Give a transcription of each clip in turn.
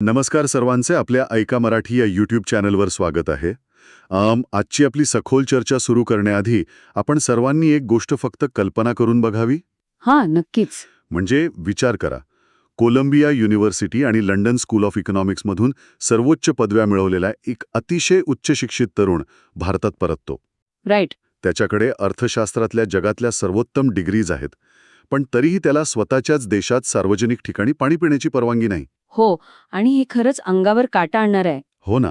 नमस्कार सर्वांचे आपल्या ऐका मराठी या यूट्यूब चॅनलवर स्वागत आहे. आजची आपली सखोल चर्चा सुरू करण्याआधी आपण सर्वांनी एक गोष्ट फक्त कल्पना करून बघावी. हां, नक्कीच. म्हणजे विचार करा, कोलंबिया युनिव्हर्सिटी आणि लंडन स्कूल ऑफ इकॉनॉमिक्समधून सर्वोच्च पदव्या मिळवलेला एक अतिशय उच्च शिक्षित तरुण भारतात परततो. राईट. त्याच्याकडे अर्थशास्त्रातल्या जगातल्या सर्वोत्तम डिग्रीज आहेत, पण तरीही त्याला स्वतःच्याच देशात सार्वजनिक ठिकाणी पाणी पिण्याची परवानगी नाही. हो, आणि हे खरंच अंगावर काटा आणणार आहे. हो ना.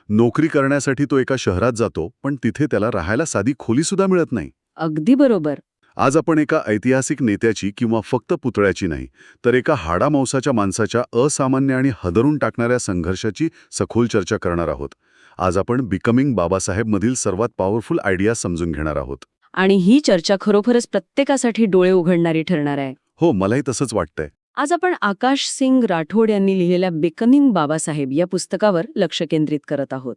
नोकरी करण्यासाठी तो एका शहरात जातो, पण तिथे त्याला राहायला साधी खोलीसुद्धा मिळत नाही. अगदी बरोबर. आज आपण एका ऐतिहासिक नेत्याची किंवा फक्त पुतळ्याची नाही, तर एका हाडामांसाच्या माणसाच्या असामान्य आणि हदरून टाकणाऱ्या संघर्षाची सखोल चर्चा करणार आहोत. आज आपण बिकमिंग बाबासाहेबमधील सर्वात पॉवरफुल आयडिया समजून घेणार आहोत. आणि ही चर्चा खरोखरच प्रत्येकासाठी डोळे उघडणारी ठरणार आहे. हो, मलाही तसंच वाटतंय. आज आपण आकाश सिंग राठोड यांनी लिहिलेल्या बिकमिंग बाबासाहेब या पुस्तकावर लक्ष केंद्रित करत आहोत.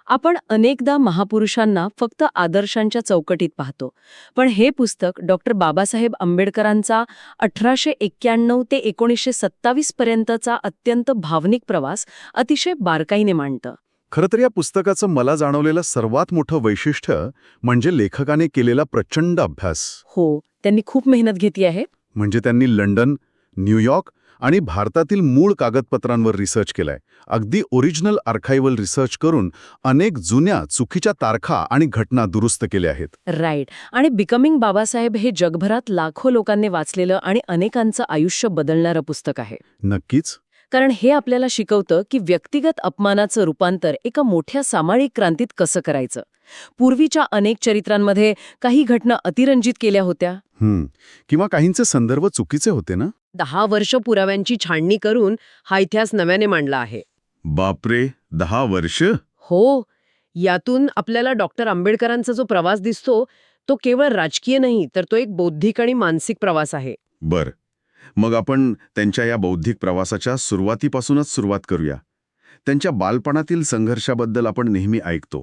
आपण अनेकदा महापुरुषांना फक्त आदर्शांच्या चौकटीत पाहतो, पण हे पुस्तक डॉक्टर बाबासाहेब आंबेडकरांचा 1891 ते 1927 पर्यंतचा अत्यंत भावनिक प्रवास अतिशय बारकाईने मांडतं. खरं तर या पुस्तकाचं मला जाणवलेलं सर्वात मोठं वैशिष्ट्य म्हणजे लेखकाने केलेला प्रचंड अभ्यास. हो, त्यांनी खूप मेहनत घेतली आहे. म्हणजे त्यांनी लंडन, न्यूयॉर्क आणि भारतातील मूळ कागदपत्रांवर रिसर्च केलाय. अगदी ओरिजिनल आर्काइव्हल रिसर्च करून अनेक जुन्या चुकीच्या तारखा आणि घटना दुरुस्त केल्या आहेत. राईट. आणि बिकमिंग बाबासाहेब हे जगभरात लाखो लोकांनी वाचलेलं आणि अनेकांचं आयुष्य बदलणारं पुस्तक आहे. नक्कीच. कारण हे आपल्याला शिकवतं की व्यक्तिगत अपमानाचं रूपांतर एका मोठ्या सामाजिक क्रांतीत कसं करायचं. पूर्वीच्या अनेक चरित्रांमध्ये काही घटना अतिरंजित केल्या होत्या. किंवा काहींचे संदर्भ चुकीचे होते ना. 10 वर्ष पुराव्यांची छाननी करून हा इतिहास नव्याने मांडला आहे. बापरे, 10 वर्ष? हो, यातून आपल्याला डॉक्टर आंबेडकरांचा जो प्रवास दिसतो तो केवळ राजकीय नाही, तर तो एक बौद्धिक आणि मानसिक प्रवास आहे. बर, मग आपण त्यांच्या या बौद्धिक प्रवासाच्या सुरुवातीपासूनच सुरुवात करूया. त्यांच्या बालपणातील संघर्षाबद्दल आपण नेहमी ऐकतो,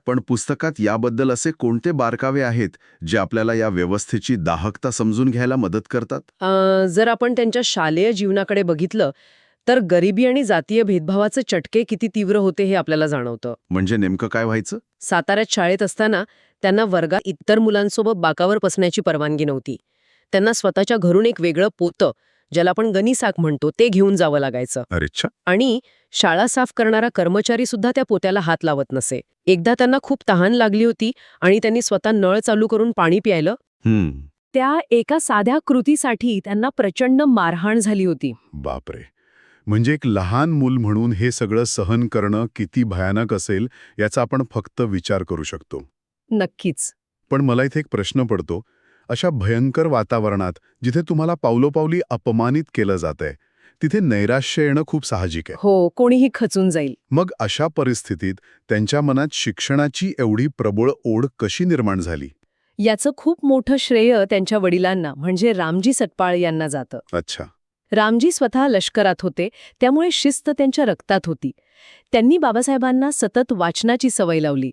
पण पुस्तकात याबद्दल असे कोणते बारकावे आहेत जे आपल्याला या व्यवस्थेची दाहकता समजून घ्यायला मदत करतात? जर आपण त्यांच्या शालेय जीवनाकडे बघितलं तर गरिबी आणि जातीय भेदभावाचे चटके किती तीव्र होते हे आपल्याला जाणवतं. म्हणजे नेमकं काय व्हायचं? साताऱ्यात शाळेत असताना त्यांना वर्गात इतर मुलांसोबत बाकावर बसण्याची परवानगी नव्हती. त्यांना स्वतःच्या घरून एक वेगळं पोतं, ज्याला आपण गणिसाक म्हणतो, ते घेऊन जावं लागायचं. अरेच्छा. आणि शाळा साफ करणारा कर्मचारी सुद्धा त्या पोत्याला हात लावत नसे. एकदा त्यांना खूप तहान लागली होती आणि त्यांनी स्वतः नळ चालू करून पाणी प्यायलं. त्या एका साध्या कृतीसाठी त्यांना प्रचंड मारहाण झाली होती. बापरे. म्हणजे एक लहान मूल म्हणून हे सगळं सहन करणं किती भयानक असेल याचा आपण फक्त विचार करू शकतो. नक्कीच. पण मला इथे एक प्रश्न पडतो. अशा भयंकर वातावरणात जिथे तुम्हाला पावलोपावली अपमानित केलं जातंय, तिथे नैराश्य येणं खूप साहजिक आहे. हो, कोणीही खचून जाईल. मग अशा परिस्थितीत त्यांच्या मनात शिक्षणाची एवढी प्रबळ ओढ कशी निर्माण झाली? याचं खूप मोठं श्रेय त्यांच्या वडिलांना म्हणजे रामजी सटपाळ यांना जातं. अच्छा. रामजी स्वतः लष्करात होते, त्यामुळे शिस्त त्यांच्या रक्तात होती. त्यांनी बाबासाहेबांना सतत वाचनाची सवय लावली.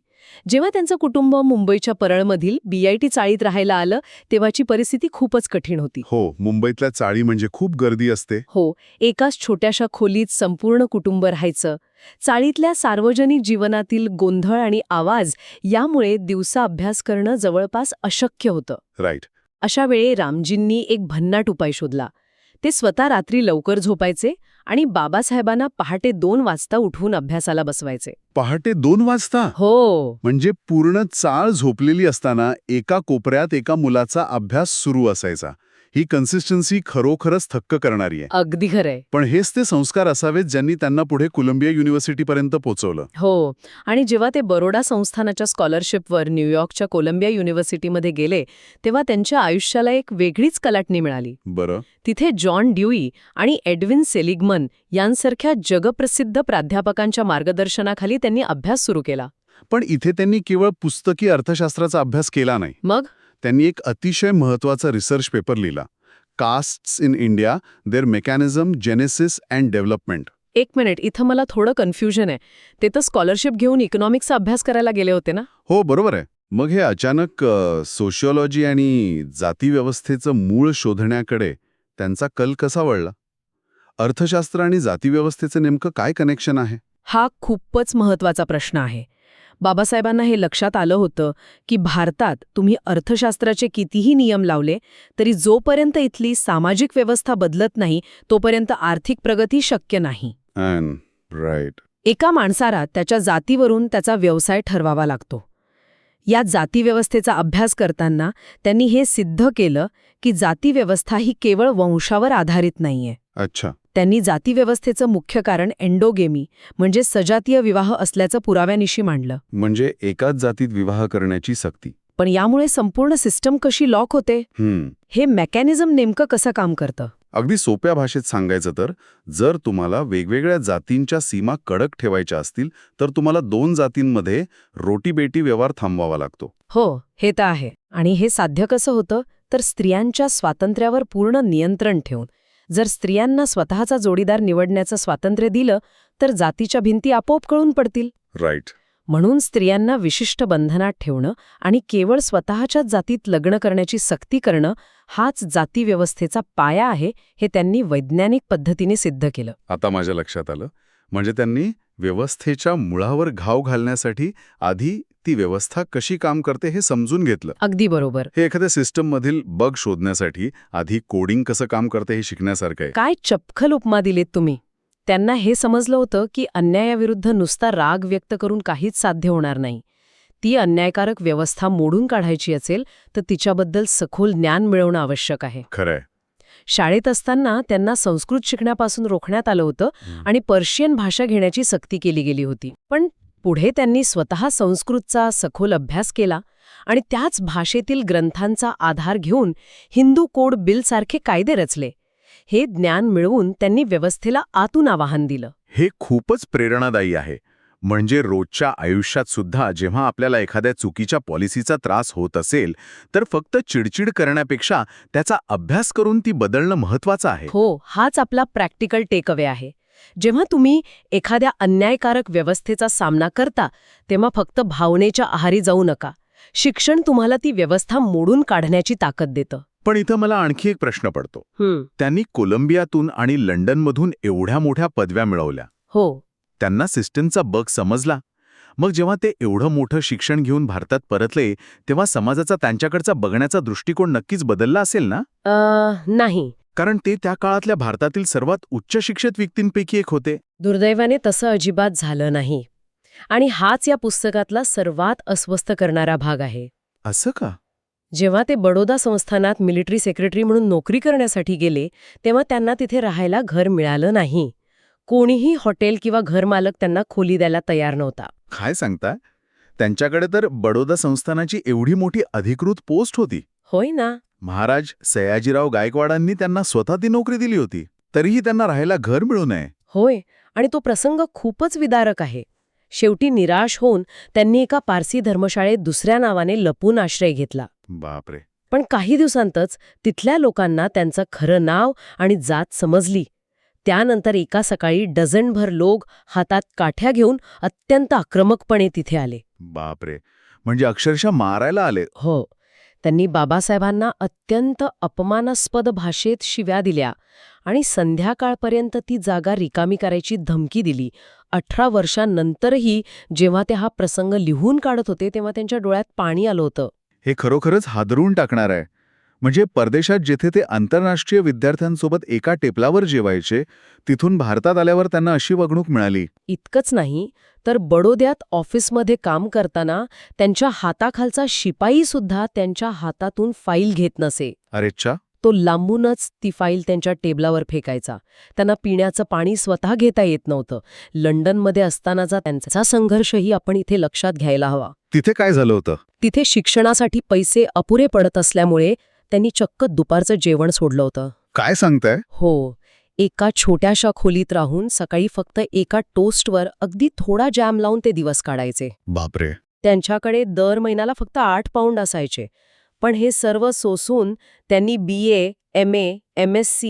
जेव्हा त्यांचं कुटुंब मुंबईच्या परळमधील BIT चाळीत राहायला आलं तेव्हाची परिस्थिती खूपच कठीण होती. हो, मुंबईतल्या चाळी म्हणजे खूप गर्दी असते. हो, एकाच छोट्याशा खोलीत संपूर्ण कुटुंब राहायचं. चाळीतल्या सार्वजनिक जीवनातील गोंधळ आणि आवाज यामुळे दिवसा अभ्यास करणं जवळपास अशक्य होतं. राईट. अशा वेळी रामजींनी एक भन्नाट उपाय शोधला. ते स्वतः रात्री लवकर झोपायचे आणि बाबासाहेबांना पहाटे 2 वाजता उठवून अभ्यासाला बसवायचे. पहाटे 2 वाजता? हो. म्हणजे पूर्ण चाळ झोपलेली असताना एका कोपऱ्यात एका मुलाचा अभ्यास सुरू असायचा. ही कन्सिस्टन्सी खरोखरच थक्क करणारी आहे. अगदी खरंय. पण हेच ते संस्कार असावेत ज्यांनी त्यांना पुढे कोलंबिया युनिव्हर्सिटीपर्यंत पोहोचवलं. हो, आणि जेव्हा ते बरोडा संस्थानाच्या स्कॉलरशिपवर न्यूयॉर्कच्या कोलंबिया युनिव्हर्सिटीमध्ये गेले तेव्हा त्यांच्या आयुष्याला एक वेगळीच कलाटणी मिळाली. बरं. तिथे जॉन ड्यूई आणि एडविन सेलिगमन यांसारख्या जगप्रसिद्ध प्राध्यापकांच्या मार्गदर्शनाखाली त्यांनी अभ्यास सुरू केला. पण इथे त्यांनी केवळ पुस्तकी अर्थशास्त्राचा अभ्यास केला नाही. मग त्यांनी एक अतिशय महत्त्वाचा रिसर्च पेपर लिहिला. Castes in India, their mechanism, genesis and development. एक मिनिट, इथं मला थोडं कन्फ्युजन आहे. ते तर स्कॉलरशिप घेऊन इकॉनॉमिक्सचा अभ्यास करायला गेले होते ना? हो, बरोबर आहे. मग हे अचानक सोशिओलॉजी आणि जाती व्यवस्थेचं मूळ शोधण्याकडे त्यांचा कल कसा वळला? अर्थशास्त्र आणि जातीव्यवस्थेचं नेमकं काय कनेक्शन आहे? हा खूपच महत्वाचा प्रश्न आहे. बाबासाहेबांना हे लक्षात आलं होतं की भारतात तुम्ही अर्थशास्त्राचे कितीही नियम लावले तरी जोपर्यंत इथली सामाजिक व्यवस्था बदलत नाही तोपर्यंत आर्थिक प्रगती शक्य नाही. राईट. एका माणसाला त्याच्या जातीवरून त्याचा व्यवसाय ठरवावा लागतो. या जातीव्यवस्थेचा अभ्यास करताना त्यांनी हे सिद्ध केलं की जातीव्यवस्था ही केवळ वंशावर आधारित नाहीये. अच्छा. त्यांनी जातीव्यवस्थेचं मुख्य कारण एंडोगेमी म्हणजे सजातीय विवाह असल्याचं पुराव्यानिशी मांडलं. म्हणजे एकाच जातीत विवाह करण्याची सक्ती. पण यामुळे संपूर्ण सिस्टम कशी लॉक होते? हे मेकॅनिझम नेमकं कसं काम करतं? अगदी सोप्या भाषेत सांगायचं तर, जर तुम्हाला वेगवेगळ्या जातींच्या सीमा कडक ठेवायच्या असतील तर तुम्हाला 2 जातींमध्ये रोटीबेटी व्यवहार थांबवावा लागतो. हो, हे तर आहे. आणि हे साध्य कसं होतं तर स्त्रियांच्या स्वातंत्र्यावर पूर्ण नियंत्रण ठेवून. जर स्त्रियांना स्वतःचा जोडीदार निवडण्याचं स्वातंत्र्य दिलं तर जातीच्या भिंती आपोआप कळून पडतील. राईट. म्हणून स्त्रियांना विशिष्ट बंधनात ठेवणं आणि केवळ स्वतःच्याच जातीत लग्न करण्याची सक्ती करणं हाच जातीव्यवस्थेचा पाया आहे हे त्यांनी वैज्ञानिक पद्धतीने सिद्ध केलं. आता माझ्या लक्षात आलं. म्हणजे त्यांनी व्यवस्थेच्या मुळावर घाव घालण्यासाठी आधी ती व्यवस्था कशी काम करते हे समजून घेतलं. अगदी बरोबर. हे एखाद्या सिस्टममधील बग शोधण्यासाठी आधी कोडिंग कसं काम करते हे शिकण्यासारखं आहे. काय चपखल उपमा दिलीत तुम्ही. त्यांना हे समजलं होतं की अन्यायाविरुद्ध नुसता राग व्यक्त करून काहीच साध्य होणार नाही. ती अन्यायकारक व्यवस्था मोडून काढायची असेल तर तिच्याबद्दल सखोल ज्ञान मिळवणं आवश्यक आहे. खरंय. शाळेत असताना त्यांना संस्कृत शिकण्यापासून रोखण्यात आलं होतं आणि पर्शियन भाषा घेण्याची सक्ती केली गेली होती. पण पुढे त्यांनी स्वतः संस्कृतचा सखोल अभ्यास केला आणि त्याच भाषेतील ग्रंथांचा आधार घेऊन हिंदू कोड बिलसारखे कायदे रचले. हे ज्ञान मिळवून त्यांनी व्यवस्थेला आतून आवाहन दिलं. हे खूपच प्रेरणादायी आहे. म्हणजे रोजच्या आयुष्यात सुद्धा जेव्हा आपल्याला एखाद्या चुकीच्या पॉलिसीचा त्रास होत असेल तर फक्त चिडचिड करण्यापेक्षा त्याचा अभ्यास करून ती बदलणं महत्वाचं आहे. हो, हाच आपला प्रॅक्टिकल टेकअवे आहे. जेव्हा तुम्ही एखाद्या अन्यायकारक व्यवस्थेचा सामना करता तेव्हा फक्त भावनेच्या आहारी जाऊ नका. शिक्षण तुम्हाला ती व्यवस्था मोडून काढण्याची ताकद देतं. पण इथं मला आणखी एक प्रश्न पडतो. त्यांनी कोलंबियातून आणि लंडनमधून एवढ्या मोठ्या पदव्या मिळवल्या. हो. त्यांना सिस्टमचा बग समजला. मग जेव्हा ते एवढं मोठं शिक्षण घेऊन भारतात परतले तेव्हा समाजाचा त्यांच्याकडचा बघण्याचा दृष्टिकोन नक्कीच बदलला असेल ना? नाही. कारण ते त्या काळातल्या भारतातील सर्वात उच्च शिक्षित व्यक्तींपैकी एक होते. दुर्दैवाने तसं अजिबात झालं नाही. आणि हाच या पुस्तकातला सर्वात अस्वस्थ करणारा भाग आहे. असं का? जेव्हा ते बडोदा संस्थानात मिलिटरी सेक्रेटरी म्हणून नोकरी करण्यासाठी गेले तेव्हा त्यांना तिथे राहायला घर मिळालं नाही. कोणीही हॉटेल किंवा घरमालक त्यांना खोली द्यायला तयार नव्हता. काय सांगताय? त्यांच्याकडे तर बडोदा संस्थानाची एवढी मोठी अधिकृत पोस्ट होती. होय ना. महाराज सयाजीराव गायकवाडांनी त्यांना स्वतः ती नोकरी दिली होती. तरीही त्यांना राहायला घर मिळू नये. होय. आणि तो प्रसंग खूपच विदारक आहे. शेवटी निराश होऊन त्यांनी एका पारसी धर्मशाळेत दुसऱ्या नावाने लपून आश्रय घेतला. बापरे. पण काही दिवसांतच तिथल्या लोकांना त्यांचं खरं नाव आणि जात समजली. त्यानंतर एका सकाळी डझनभर लोक हातात काठ्या घेऊन अत्यंत आक्रमकपणे तिथे आले. बापरे. म्हणजे अक्षरशः मारायला आले. हो. त्यांनी बाबासाहेबांना अत्यंत अपमानास्पद भाषेत शिव्या दिल्या आणि संध्याकाळपर्यंत ती जागा रिकामी करायची धमकी दिली. 18 वर्षांनंतरही जेव्हा ते हा प्रसंग लिहून काढत होते तेव्हा त्यांच्या डोळ्यात पाणी आलं होतं. हे खरोखरच हादरून टाकणार आहे. म्हणजे परदेशात जेथे ते आंतरराष्ट्रीय विद्यार्थ्यांसोबत एका टेबलावर जेवायचे तिथून भारतात आल्यावर त्यांना अशी वागणूक मिळाली. इतकंच नाही तर बडोद्यात ऑफिसमध्ये काम करताना त्यांच्या हाताखालचा शिपाई सुद्धा त्यांच्या हातातून फाईल घेत नसे. अरेच्छा. तो लांबूनच ती फाईल त्यांच्या टेबलावर फेकायचा. त्यांना पिण्याचं पाणी स्वतः घेता येत नव्हतं. लंडनमध्ये असतानाचा त्यांचा संघर्षही आपण इथे लक्षात घ्यायला हवा. तिथे काय झालं होतं? तिथे शिक्षणासाठी पैसे अपुरे पडत असल्यामुळे त्यांनी चक्क दुपारचं जेवण सोडलं होतं. काय सांगताय? हो. एका छोट्याशा खोलीत राहून सकाळी फक्त एका टोस्टवर अगदी थोडा जॅम लावून ते दिवस काढायचे. बापरे. त्यांच्याकडे दर महिन्याला फक्त 8 पाऊंड असायचे. पण हे सर्व सोसून त्यांनी BA, MA, MSc,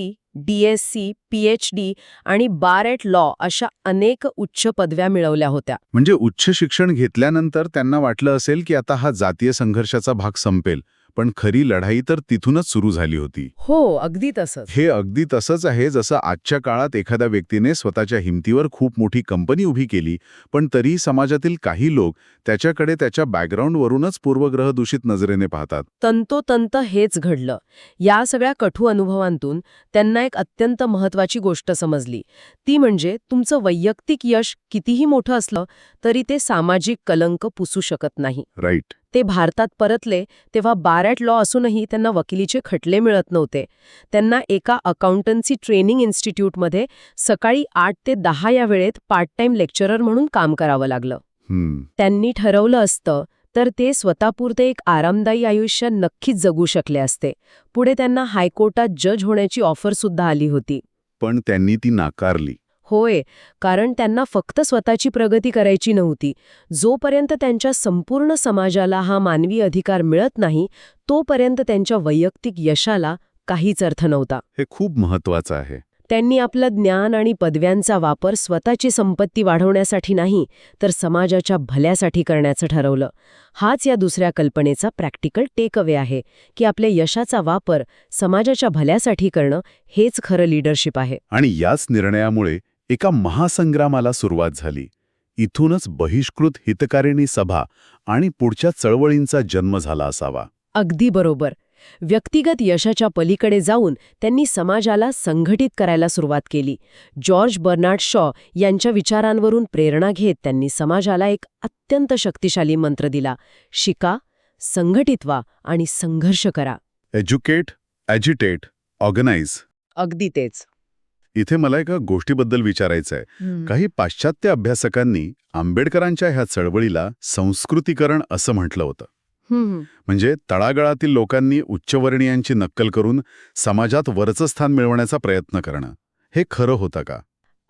DSc, PhD आणि बार ॲट लॉ अशा अनेक उच्च पदव्या मिळवल्या होत्या. म्हणजे उच्च शिक्षण घेतल्यानंतर त्यांना वाटलं असेल की आता हा जातीय संघर्षाचा भाग संपेल. पण खरी लढाई तर तिथूनच सुरू झाली होती. हो, अगदी तसंच. हे अगदी तसंच आहे जसं आजच्या काळात एखाद्या व्यक्तीने स्वतःच्या हिमतीवर खूप मोठी कंपनी उभी केली, पण तरीही समाजातील काही लोक त्याच्याकडे त्याच्या बॅकग्राऊंडवरूनच पूर्वग्रह दूषित नजरेने पाहतात. तंतोतंत हेच घडलं. या सगळ्या कठू अनुभवांतून त्यांना एक अत्यंत महत्वाची गोष्ट समजली. ती म्हणजे तुमचं वैयक्तिक यश कितीही मोठं असलं तरी ते सामाजिक कलंक पुसू शकत नाही. राईट. ते भारतात परतले तेव्हा बार ॲट लॉ असूनही त्यांना वकिलीचे खटले मिळत नव्हते. त्यांना एका अकाउंटन्सी ट्रेनिंग इन्स्टिट्यूटमध्ये सकाळी 8 ते 10 या वेळेत पार्ट टाइम लेक्चरर म्हणून काम करावं लागलं. त्यांनी ठरवलं असतं तर ते स्वतःपुरते एक आरामदायी आयुष्य नक्कीच जगू शकले असते. पुढे त्यांना हायकोर्टात जज होण्याची ऑफरसुद्धा आली होती. पण त्यांनी ती नाकारली. होय, कारण त्यांना फक्त स्वतःची प्रगती करायची नव्हती. जोपर्यंत त्यांच्या संपूर्ण समाजाला हा मानवी अधिकार मिळत नाही, तोपर्यंत त्यांच्या वैयक्तिक यशाला काहीच अर्थ नव्हता. हे खूप महत्वाचं आहे. त्यांनी आपलं ज्ञान आणि पदव्यांचा वापर स्वतःची संपत्ती वाढवण्यासाठी नाही, तर समाजाच्या भल्यासाठी करण्याचं ठरवलं. हाच या दुसऱ्या कल्पनेचा प्रॅक्टिकल टेक अवे आहे, की आपल्या यशाचा वापर समाजाच्या भल्यासाठी करणं हेच खरं लीडरशिप आहे. आणि याच निर्णयामुळे एका महासंग्रामाला सुरुवात झाली. इथूनच बहिष्कृत हितकारिणी सभा आणि पुढच्या चळवळींचा जन्म झाला असावा. अगदी बरोबर. व्यक्तिगत यशाच्या पलीकडे जाऊन त्यांनी समाजाला संघटित करायला सुरुवात केली. जॉर्ज बर्नार्ड शॉ यांच्या विचारांवरून प्रेरणा घेत त्यांनी समाजाला एक अत्यंत शक्तिशाली मंत्र दिला: शिका, संघटित व्हा आणि संघर्ष करा. Educate, agitate, organise. अगदी तेच. इथे मला एका गोष्टीबद्दल विचारायचं आहे. काही पाश्चात्य अभ्यासकांनी आंबेडकरांच्या ह्या चळवळीला संस्कृतीकरण असं म्हटलं होतं. म्हणजे तळागाळातील लोकांनी उच्चवर्णीयांची नक्कल करून समाजात वरचं स्थान मिळवण्याचा प्रयत्न करणं. हे खरं होतं का?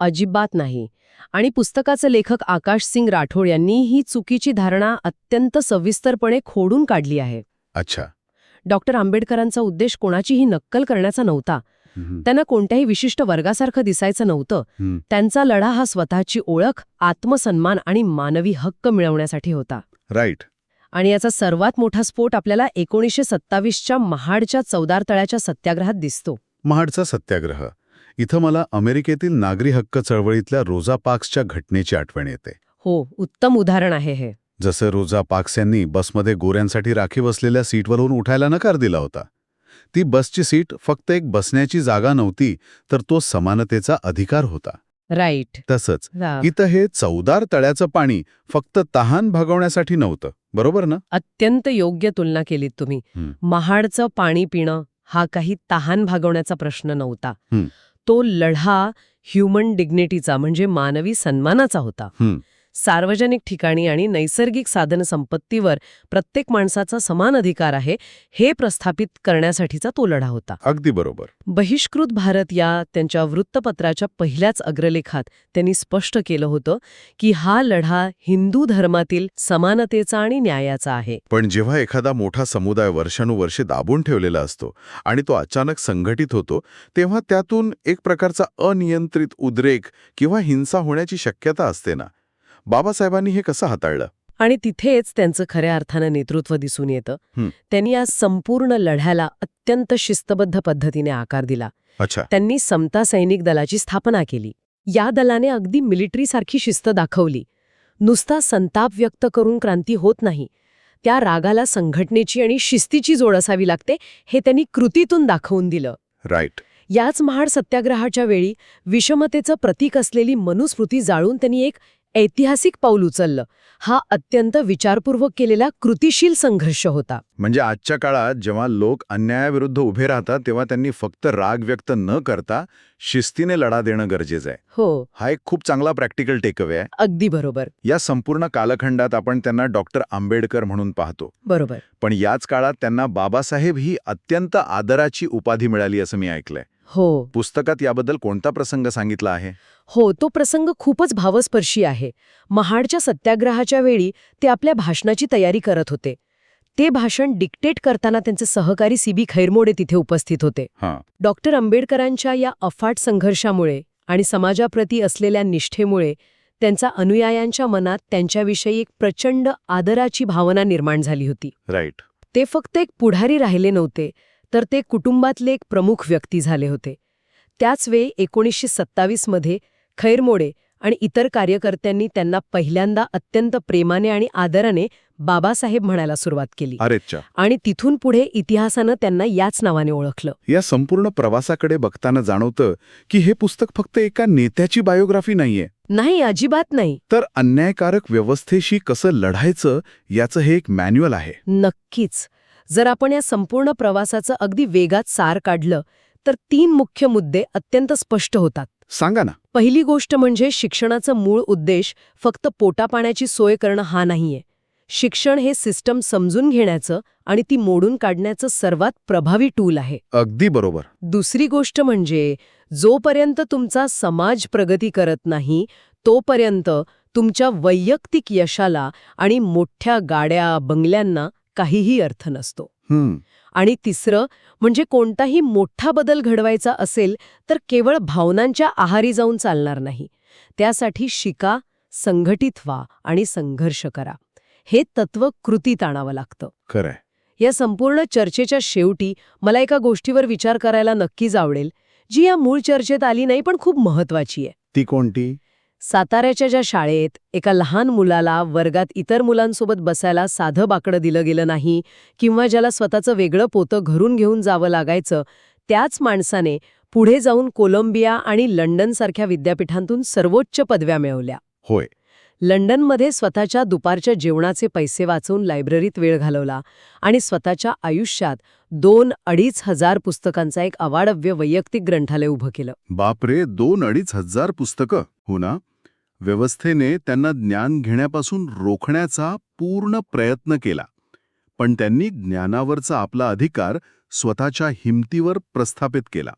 अजिबात नाही. आणि पुस्तकाचे लेखक आकाश सिंग राठोड यांनी ही चुकीची धारणा अत्यंत सविस्तरपणे खोडून काढली आहे. अच्छा. डॉक्टर आंबेडकरांचा उद्देश कोणाचीही नक्कल करण्याचा नव्हता. त्यांना कोणत्याही विशिष्ट वर्गासारखं दिसायचं नव्हतं. त्यांचा लढा हा स्वतःची ओळख, आत्मसन्मान आणि मानवी हक्क मिळवण्यासाठी होता. राईट. आणि याचा सर्वात मोठा स्फोट आपल्याला 1927च्या महाडच्या चौदार तळ्याच्या सत्याग्रहात दिसतो. महाडचा सत्याग्रह. इथं मला अमेरिकेतील नागरी हक्क चळवळीतल्या रोझा पार्क्सच्या घटनेची आठवण येते. हो, उत्तम उदाहरण आहे हे. जसं रोझा पार्क्स यांनी बसमध्ये गोऱ्यांसाठी राखीव असलेल्या सीटवरून उठायला नकार दिला होता. ती बसची सीट फक्त एक बसण्याची जागा नव्हती, तर तो समानतेचा अधिकार होता. राईट. तसंच इथं हे चौदार तळ्याचं पाणी फक्त तहान भागवण्यासाठी नव्हतं. बरोबर ना? अत्यंत योग्य तुलना केलीत तुम्ही. महाडचं पाणी पिणं हा काही तहान भागवण्याचा प्रश्न नव्हता. तो लढा ह्युमन डिग्निटीचा म्हणजे मानवी सन्मानाचा होता. सार्वजनिक ठिकाणी आणि नैसर्गिक साधनसंपत्तीवर प्रत्येक माणसाचा समान अधिकार आहे हे प्रस्थापित करण्यासाठीचा तो लढा होता. अगदी बरोबर. बहिष्कृत भारत या त्यांच्या वृत्तपत्राच्या पहिल्याच अग्रलेखात त्यांनी स्पष्ट केलं होतं की हा लढा हिंदू धर्मातील समानतेचा आणि न्यायाचा आहे. पण जेव्हा एखादा मोठा समुदाय वर्षानुवर्षे दाबून ठेवलेला असतो आणि तो अचानक संघटित होतो, तेव्हा त्यातून एक प्रकारचा अनियंत्रित उद्रेक किंवा हिंसा होण्याची शक्यता असते ना. बाबासाहेबांनी हे कसं हाताळलं? आणि तिथेच त्यांचं खऱ्या अर्थानं नेतृत्व दिसून येतं. त्यांनी या संपूर्ण लढ्याला अत्यंत शिस्तबद्ध पद्धतीने आकार दिला. अच्छा. त्यांनी समता सैनिक दलाची स्थापना केली. या दलाने अगदी मिलिटरीसारखी शिस्त दाखवली. नुसता संताप व्यक्त करून क्रांती होत नाही, त्या रागाला संघटनेची आणि शिस्तीची जोड असावी लागते हे त्यांनी कृतीतून दाखवून दिलं. राईट. याच महाड सत्याग्रहाच्या वेळी विषमतेचं प्रतीक असलेली मनुस्मृती जाळून त्यांनी एक ऐतिहासिक पाऊल उचललं. हा अत्यंत विचारपूर्वक केलेला कृतिशील संघर्ष होता. म्हणजे आजच्या काळात जेव्हा लोक अन्यायाविरुद्ध उभे राहतात तेव्हा त्यांनी फक्त राग व्यक्त न करता शिस्तीने लढा देणं गरजेचं आहे. हो, हा एक खूप चांगला प्रॅक्टिकल टेकअवे आहे. अगदी बरोबर. या संपूर्ण कालखंडात आपण त्यांना डॉक्टर आंबेडकर म्हणून पाहतो. बरोबर. पण याच काळात त्यांना बाबासाहेब ही अत्यंत आदराची उपाधी मिळाली असं मी ऐकलंय. हो. पुस्तकात याबद्दल कोणता प्रसंग सांगितला आहे? हो, तो प्रसंग खूपच भावस्पर्शी आहे. महाडच्या सत्याग्रहाच्या वेळी ते आपल्या भाषणाची तयारी करत होते. ते भाषण डिक्टेट करताना त्यांचे सहकारी सीबी खैरमोडे तिथे उपस्थित होते. डॉक्टर आंबेडकरांच्या या अफाट संघर्षामुळे आणि समाजाप्रती असलेल्या निष्ठेमुळे त्यांच्या अनुयायांच्या मनात त्यांच्याविषयी एक प्रचंड आदराची भावना निर्माण झाली होती. राईट. ते फक्त एक पुढारी राहिले नव्हते, तर ते कुटुंबातले एक प्रमुख व्यक्ती झाले होते. त्याच वेळी 1927 मध्ये खैरमोडे आणि इतर कार्यकर्त्यांनी त्यांना पहिल्यांदा अत्यंत प्रेमाने आणि आदराने बाबासाहेब म्हणायला सुरुवात केली. अरेच्चा. आणि तिथून पुढे इतिहासानं त्यांना याच नावाने ओळखलं. या संपूर्ण प्रवासाकडे बघताना जाणवतं की हे पुस्तक फक्त एका नेत्याची बायोग्राफी नाहीये, नाही, अजिबात नाही. तर अन्यायकारक व्यवस्थेशी कसं लढायचं याचं हे एक मॅन्युअल आहे. नक्कीच. जर आपण या संपूर्ण प्रवासाचं अगदी वेगात सार काढलं तर 3 मुख्य मुद्दे अत्यंत स्पष्ट होतात. सांगा ना. पहिली गोष्ट म्हणजे शिक्षणाचा मूळ उद्देश फक्त पोटापाण्याची सोय करणं हा नाहीये. शिक्षण हे सिस्टम समजून घेण्याचं आणि ती मोडून काढण्याचं सर्वात प्रभावी टूल आहे. अगदी बरोबर. दुसरी गोष्ट म्हणजे जोपर्यंत तुमचा समाज प्रगती करत नाही तोपर्यंत तुमच्या वैयक्तिक यशाला आणि मोठ्या गाड्या बंगल्यांना काहीही अर्थ नसतो. आणि तिसरं म्हणजे कोणताही मोठा बदल घडवायचा असेल तर केवळ भावनांच्या आहारी जाऊन चालणार नाही. त्यासाठी शिका, संघटित व्हा आणि संघर्ष करा. हे तत्व कृतीत आणावं लागतं. खरंय. या संपूर्ण चर्चेच्या शेवटी मला एका गोष्टीवर विचार करायला नक्कीच आवडेल, जी या मूळ चर्चेत आली नाही पण खूप महत्वाची आहे. ती कोणती? साताऱ्याच्या ज्या शाळेत एका लहान मुलाला वर्गात इतर मुलांसोबत बसायला साधं बाकडं दिलं गेलं नाही किंवा ज्याला स्वतःचं वेगळं पोतं घरून घेऊन जावं लागायचं, त्याच माणसाने पुढे जाऊन कोलंबिया आणि लंडनसारख्या विद्यापीठांतून सर्वोच्च पदव्या मिळवल्या. होय. लंडनमध्ये स्वतःच्या दुपारच्या जेवणाचे पैसे वाचवून लायब्ररीत वेळ घालवला आणि स्वतःच्या आयुष्यात 2-2.5 हजार पुस्तकांचा एक अवाढव्य वैयक्तिक ग्रंथालय उभं केलं. बापरे, 2-2.5 हजार पुस्तकं. हो ना. व्यवस्थेने त्यांना ज्ञान घेण्यापासून रोखण्याचा पूर्ण प्रयत्न केला, पण त्यांनी ज्ञानावरचा आपला अधिकार स्वतःच्या हिमतीवर प्रस्थापित केला.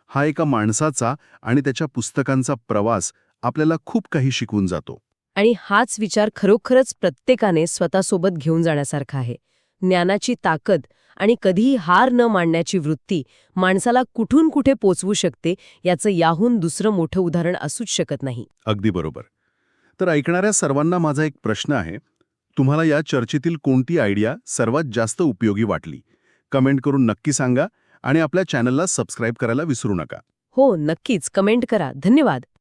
हा एका माणसाचा आणि त्याच्या पुस्तकांचा प्रवास आपल्याला खूप काही शिकवून जातो. आणि हाच विचार खरोखरच प्रत्येकाने स्वतःसोबत घेऊन जाण्यासारखा आहे. ज्ञानाची ताकद आणि कधीही हार न मानण्याची वृत्ती माणसाला कुठून कुठे पोचवू शकते याचं याहून दुसरं मोठं उदाहरण असूच शकत नाही. अगदी बरोबर. तर ऐकणाऱ्या सर्वांना माझा एक प्रश्न आहे. तुम्हाला या चर्चेतील कोणती आयडिया सर्वात जास्त उपयोगी वाटली? कमेंट करून नक्की सांगा आणि आपल्या चॅनलला सबस्क्राईब करायला विसरू नका. हो, नक्कीच कमेंट करा. धन्यवाद.